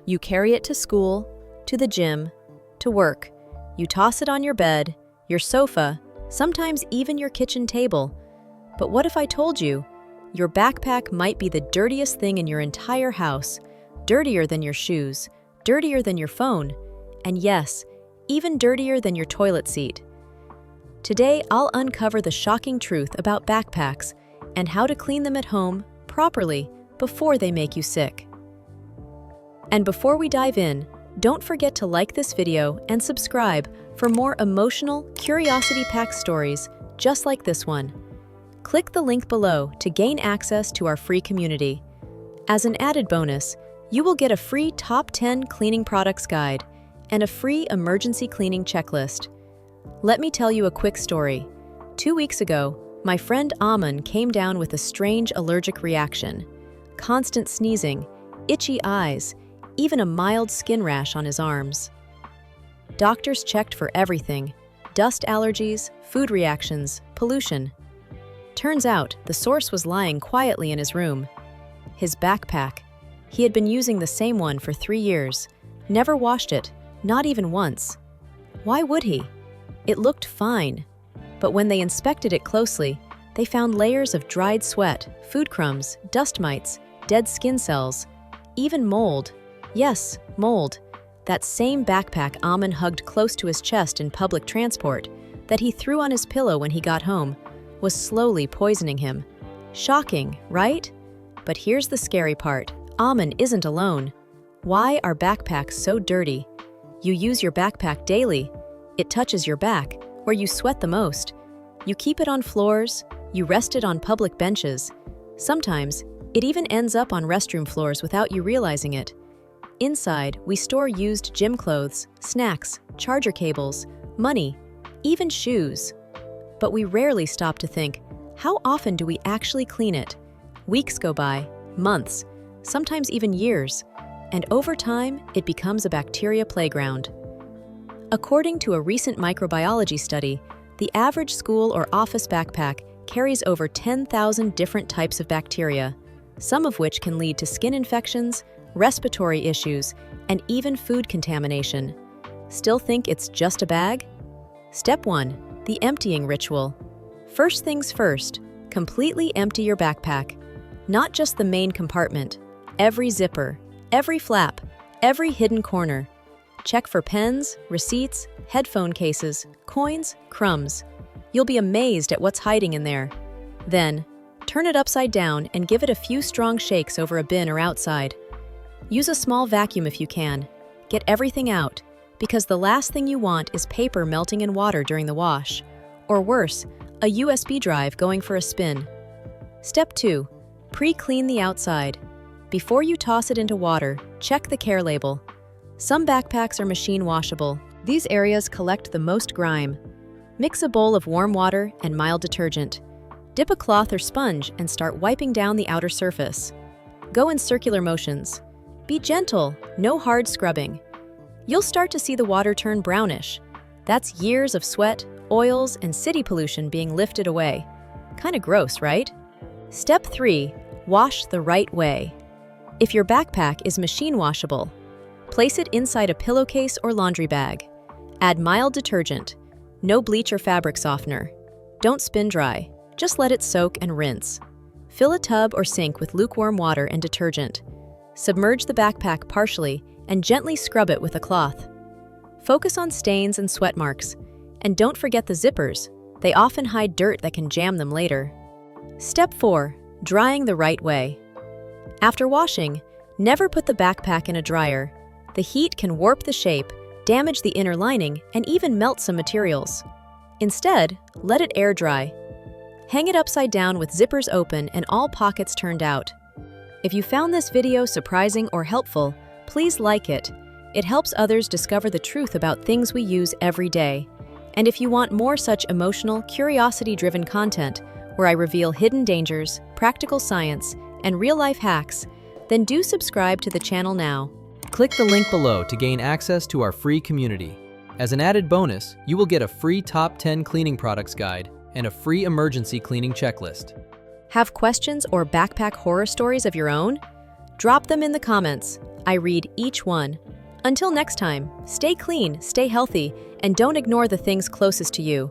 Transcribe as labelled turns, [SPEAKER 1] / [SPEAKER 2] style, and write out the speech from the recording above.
[SPEAKER 1] You carry it to school, to the gym, to work. You toss it on your bed, your sofa, sometimes even your kitchen table. But what if I told you, your backpack might be the dirtiest thing in your entire house, dirtier than your shoes, dirtier than your phone, and yes, even dirtier than your toilet seat. Today, I'll uncover the shocking truth about backpacks and how to clean them at home properly before they make you sick. And before we dive in, don't forget to like this video and subscribe for more emotional, curiosity-packed stories just like this one. Click the link below to gain access to our free community. As an added bonus, you will get a free Top 10 Cleaning Products Guide and a free emergency cleaning checklist. Let me tell you a quick story. 2 weeks ago, my friend Aman came down with a strange allergic reaction. Constant sneezing, itchy eyes, even a mild skin rash on his arms. Doctors checked for everything: dust allergies, food reactions, pollution. Turns out, the source was lying quietly in his room. His backpack. He had been using the same one for 3 years, never washed it, not even once. Why would he? It looked fine. But when they inspected it closely, they found layers of dried sweat, food crumbs, dust mites, dead skin cells, even mold. Yes, mold. That same backpack Aman hugged close to his chest in public transport, that he threw on his pillow when he got home, was slowly poisoning him. Shocking, right? But here's the scary part. Aman isn't alone. Why are backpacks so dirty? You use your backpack daily. It touches your back, where you sweat the most. You keep it on floors, you rest it on public benches. Sometimes, it even ends up on restroom floors without you realizing it. Inside, we store used gym clothes, snacks, charger cables, money, even shoes. But we rarely stop to think, how often do we actually clean it? Weeks go by, months, sometimes even years, and over time, it becomes a bacteria playground. According to a recent microbiology study, the average school or office backpack carries over 10,000 different types of bacteria, some of which can lead to skin infections, respiratory issues, and even food contamination. Still think it's just a bag? Step 1. The emptying ritual. First things first, completely empty your backpack. Not just the main compartment, every zipper, every flap, every hidden corner. Check for pens, receipts, headphone cases, coins, crumbs. You'll be amazed at what's hiding in there. Then, turn it upside down and give it a few strong shakes over a bin or outside. Use a small vacuum if you can. Get everything out, because the last thing you want is paper melting in water during the wash, or worse, a USB drive going for a spin. Step 2. Pre-clean the outside. Before you toss it into water, check the care label. Some backpacks are machine washable. These areas collect the most grime. Mix a bowl of warm water and mild detergent. Dip a cloth or sponge and start wiping down the outer surface. Go in circular motions. Be gentle, no hard scrubbing. You'll start to see the water turn brownish. That's years of sweat, oils, and city pollution being lifted away. Kinda gross, right? Step 3. Wash the right way. If your backpack is machine washable, place it inside a pillowcase or laundry bag. Add mild detergent. No bleach or fabric softener. Don't spin dry. Just let it soak and rinse. Fill a tub or sink with lukewarm water and detergent. Submerge the backpack partially and gently scrub it with a cloth. Focus on stains and sweat marks. And don't forget the zippers. They often hide dirt that can jam them later. Step 4. Drying the right way. After washing, never put the backpack in a dryer. The heat can warp the shape, damage the inner lining, and even melt some materials. Instead, let it air dry. Hang it upside down with zippers open and all pockets turned out. If you found this video surprising or helpful, please like it. It helps others discover the truth about things we use every day. And if you want more such emotional, curiosity-driven content, where I reveal hidden dangers, practical science, and real-life hacks, then do subscribe to the channel now.
[SPEAKER 2] Click the link below to gain access to our free community. As an added bonus, you will get a free Top 10 Cleaning Products Guide and a free emergency cleaning checklist.
[SPEAKER 1] Have questions or backpack horror stories of your own? Drop them in the comments. I read each one. Until next time, stay clean, stay healthy, and don't ignore the things closest to you.